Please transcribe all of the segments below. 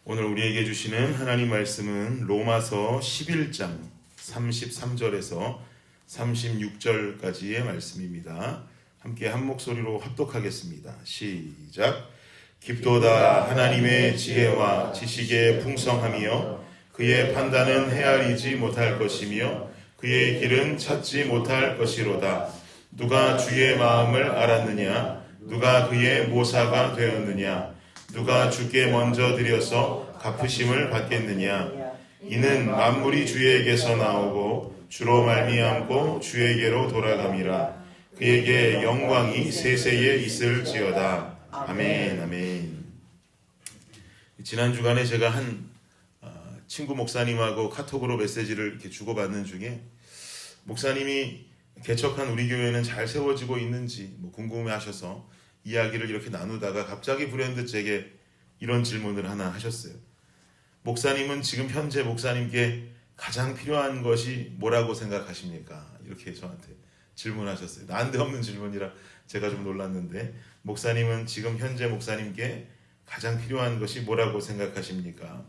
오늘 우리에게 주시는 하나님 말씀은 로마서 11장 33절에서 36절까지의 말씀입니다. 함께 한 목소리로 합독하겠습니다. 시작. 깊도다 하나님의 지혜와 지식의 풍성함이여 그의 판단은 헤아리지 못할 것이며 그의 길은 찾지 못할 것이로다. 누가 주의 마음을 알았느냐? 누가 그의 모사가 되었느냐? 누가 주께 먼저 드려서 갚으심을 받겠느냐? 이는 만물이 주에게서 나오고 주로 말미암고 주에게로 돌아감이라. 그에게 영광이 세세에 있을지어다. 아멘. 아멘. 지난 주간에 제가 한 친구 목사님하고 카톡으로 메시지를 이렇게 주고받는 중에 목사님이 개척한 우리 교회는 잘 세워지고 있는지 궁금해하셔서 이야기를 이렇게 나누다가 갑자기 불현듯 제게 이런 질문을 하나 하셨어요. 목사님은 지금 현재 목사님께 가장 필요한 것이 뭐라고 생각하십니까? 이렇게 저한테 질문하셨어요. 난데없는 질문이라 제가 좀 놀랐는데 목사님은 지금 현재 목사님께 가장 필요한 것이 뭐라고 생각하십니까?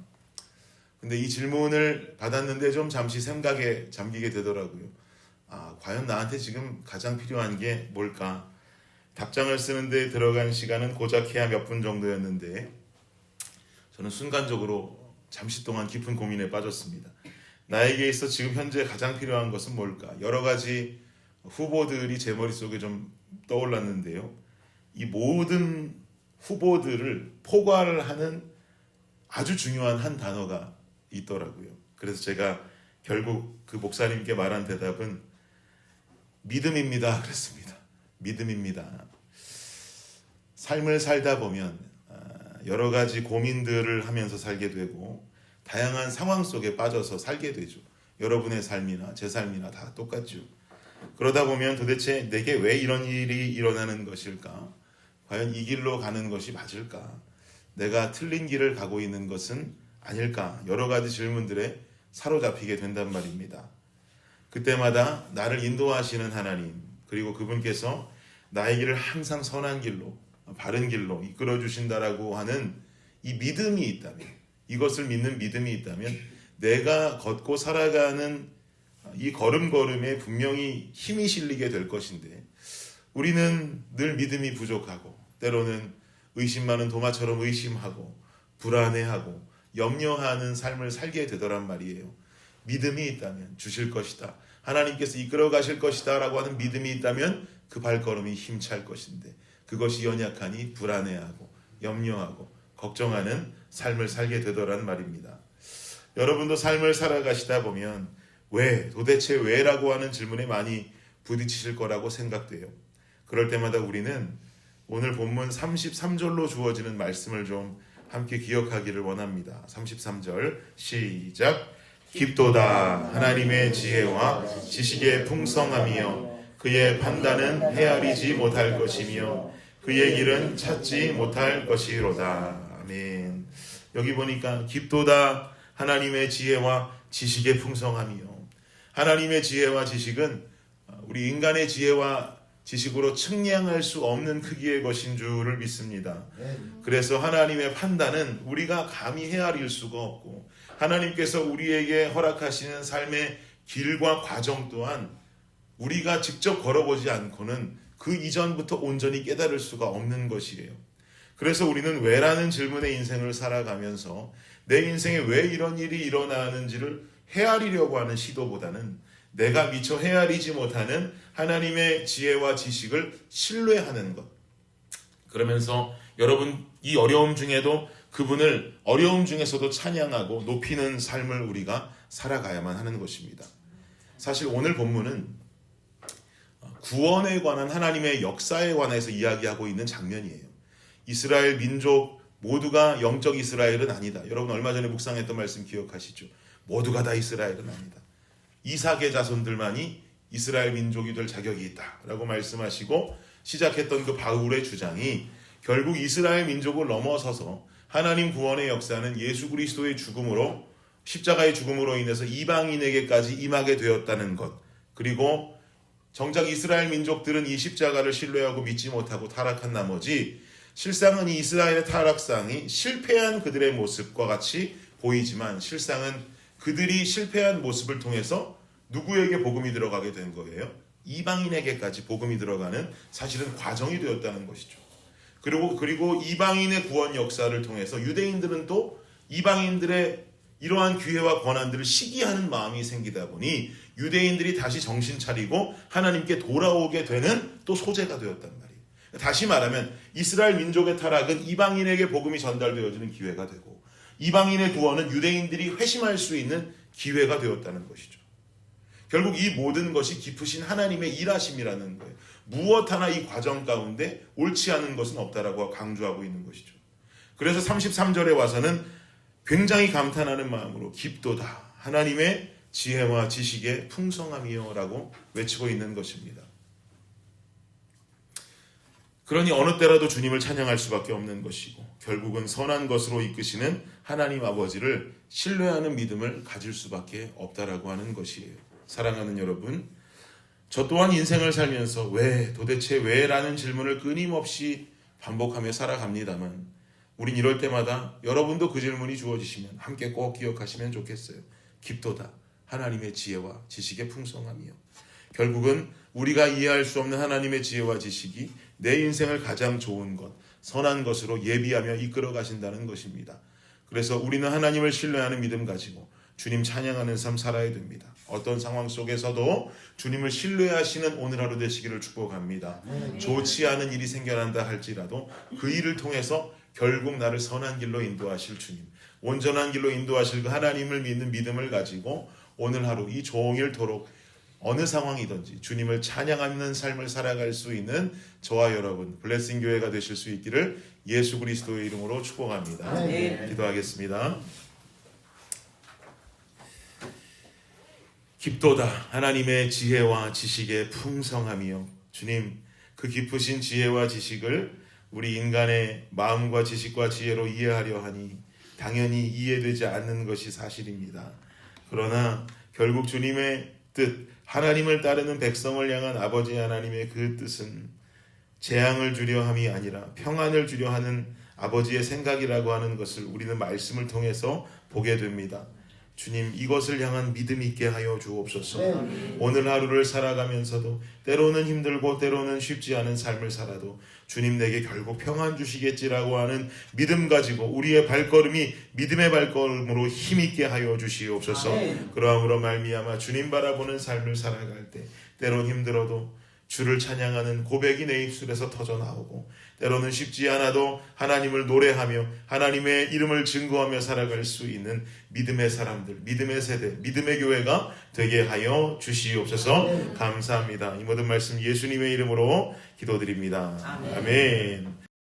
근데 이 질문을 받았는데 좀 잠시 생각에 잠기게 되더라고요. 과연 나한테 지금 가장 필요한 게 뭘까? 답장을 쓰는데 들어간 시간은 고작해야 몇 분 정도였는데 저는 순간적으로 잠시 동안 깊은 고민에 빠졌습니다. 나에게 있어 지금 현재 가장 필요한 것은 뭘까? 여러 가지 후보들이 제 머릿속에 좀 떠올랐는데요. 이 모든 후보들을 포괄을 하는 아주 중요한 한 단어가 있더라고요. 그래서 제가 결국 그 목사님께 말한 대답은 믿음입니다. 그랬습니다. 믿음입니다. 삶을 살다 보면 여러 가지 고민들을 하면서 살게 되고 다양한 상황 속에 빠져서 살게 되죠. 여러분의 삶이나 제 삶이나 다 똑같죠. 그러다 보면 도대체 내게 왜 이런 일이 일어나는 것일까? 과연 이 길로 가는 것이 맞을까? 내가 틀린 길을 가고 있는 것은 아닐까? 여러 가지 질문들에 사로잡히게 된단 말입니다. 그때마다 나를 인도하시는 하나님, 그리고 그분께서 나의 길을 항상 선한 길로, 바른 길로 이끌어 주신다라고 하는 이 믿음이 있다면, 이것을 믿는 믿음이 있다면 내가 걷고 살아가는 이 걸음걸음에 분명히 힘이 실리게 될 것인데 우리는 늘 믿음이 부족하고 때로는 의심 많은 도마처럼 의심하고 불안해하고 염려하는 삶을 살게 되더란 말이에요. 믿음이 있다면 주실 것이다. 하나님께서 이끌어 가실 것이다 라고 하는 믿음이 있다면 그 발걸음이 힘찰 것인데 그것이 연약하니 불안해하고 염려하고 걱정하는 삶을 살게 되더란 말입니다. 여러분도 삶을 살아가시다 보면 왜, 도대체 왜라고 하는 질문에 많이 부딪히실 거라고 생각돼요. 그럴 때마다 우리는 오늘 본문 33절로 주어지는 말씀을 좀 함께 기억하기를 원합니다. 33절 시작. 깊도다 하나님의 지혜와 지식의 풍성함이여 그의 판단은 헤아리지 못할 것이며 그의 길은 찾지 못할 것이로다. 아멘. 여기 보니까 깊도다 하나님의 지혜와 지식의 풍성함이요. 하나님의 지혜와 지식은 우리 인간의 지혜와 지식으로 측량할 수 없는 크기의 것인 줄을 믿습니다. 그래서 하나님의 판단은 우리가 감히 헤아릴 수가 없고 하나님께서 우리에게 허락하시는 삶의 길과 과정 또한 우리가 직접 걸어보지 않고는 그 이전부터 온전히 깨달을 수가 없는 것이에요. 그래서 우리는 왜라는 질문의 인생을 살아가면서 내 인생에 왜 이런 일이 일어나는지를 헤아리려고 하는 시도보다는 내가 미처 헤아리지 못하는 하나님의 지혜와 지식을 신뢰하는 것. 그러면서 여러분 이 어려움 중에도 그분을 어려움 중에서도 찬양하고 높이는 삶을 우리가 살아가야만 하는 것입니다. 사실 오늘 본문은 구원에 관한 하나님의 역사에 관해서 이야기하고 있는 장면이에요. 이스라엘 민족 모두가 영적 이스라엘은 아니다. 여러분 얼마 전에 묵상했던 말씀 기억하시죠? 모두가 다 이스라엘은 아니다. 이삭의 자손들만이 이스라엘 민족이 될 자격이 있다라고 말씀하시고 시작했던 그 바울의 주장이 결국 이스라엘 민족을 넘어서서 하나님 구원의 역사는 예수 그리스도의 죽음으로 십자가의 죽음으로 인해서 이방인에게까지 임하게 되었다는 것. 그리고 정작 이스라엘 민족들은 이 십자가를 신뢰하고 믿지 못하고 타락한 나머지 실상은 이 이스라엘의 타락상이 실패한 그들의 모습과 같이 보이지만 실상은 그들이 실패한 모습을 통해서 누구에게 복음이 들어가게 된 거예요? 이방인에게까지 복음이 들어가는 사실은 과정이 되었다는 것이죠. 그리고 이방인의 구원 역사를 통해서 유대인들은 또 이방인들의 이러한 기회와 권한들을 시기하는 마음이 생기다 보니 유대인들이 다시 정신 차리고 하나님께 돌아오게 되는 또 소재가 되었단 말이에요. 다시 말하면 이스라엘 민족의 타락은 이방인에게 복음이 전달되어지는 기회가 되고 이방인의 구원은 유대인들이 회심할 수 있는 기회가 되었다는 것이죠. 결국 이 모든 것이 깊으신 하나님의 일하심이라는 거예요. 무엇 하나 이 과정 가운데 옳지 않은 것은 없다라고 강조하고 있는 것이죠. 그래서 33절에 와서는 굉장히 감탄하는 마음으로 깊도다 하나님의 지혜와 지식의 풍성함이여 라고 외치고 있는 것입니다. 그러니 어느 때라도 주님을 찬양할 수밖에 없는 것이고 결국은 선한 것으로 이끄시는 하나님 아버지를 신뢰하는 믿음을 가질 수밖에 없다라고 하는 것이에요. 사랑하는 여러분, 저 또한 인생을 살면서 도대체 왜? 라는 질문을 끊임없이 반복하며 살아갑니다만 우린 이럴 때마다 여러분도 그 질문이 주어지시면 함께 꼭 기억하시면 좋겠어요. 깊도다 하나님의 지혜와 지식의 풍성함이요. 결국은 우리가 이해할 수 없는 하나님의 지혜와 지식이 내 인생을 가장 좋은 것, 선한 것으로 예비하며 이끌어 가신다는 것입니다. 그래서 우리는 하나님을 신뢰하는 믿음 가지고 주님 찬양하는 삶 살아야 됩니다. 어떤 상황 속에서도 주님을 신뢰하시는 오늘 하루 되시기를 축복합니다. 좋지 않은 일이 생겨난다 할지라도 그 일을 통해서 결국 나를 선한 길로 인도하실 주님, 온전한 길로 인도하실 그 하나님을 믿는 믿음을 가지고 오늘 하루 이 종일토록 어느 상황이든지 주님을 찬양하는 삶을 살아갈 수 있는 저와 여러분 블레싱 교회가 되실 수 있기를 예수 그리스도의 이름으로 축복합니다. 기도하겠습니다. 깊도다 하나님의 지혜와 지식의 풍성함이요. 주님, 그 깊으신 지혜와 지식을 우리 인간의 마음과 지식과 지혜로 이해하려 하니 당연히 이해되지 않는 것이 사실입니다. 그러나 결국 주님의 뜻, 하나님을 따르는 백성을 향한 아버지 하나님의 그 뜻은 재앙을 주려 함이 아니라 평안을 주려 하는 아버지의 생각이라고 하는 것을 우리는 말씀을 통해서 보게 됩니다. 주님, 이것을 향한 믿음 있게 하여 주옵소서. 오늘 하루를 살아가면서도 때로는 힘들고 때로는 쉽지 않은 삶을 살아도 주님 내게 결국 평안 주시겠지라고 하는 믿음 가지고 우리의 발걸음이 믿음의 발걸음으로 힘있게 하여 주시옵소서. 그러함으로 말미암아 주님 바라보는 삶을 살아갈 때 때론 힘들어도 주를 찬양하는 고백이 내 입술에서 터져나오고 때로는 쉽지 않아도 하나님을 노래하며 하나님의 이름을 증거하며 살아갈 수 있는 믿음의 사람들, 믿음의 세대, 믿음의 교회가 되게 하여 주시옵소서. 감사합니다. 이 모든 말씀 예수님의 이름으로 기도드립니다. 아멘.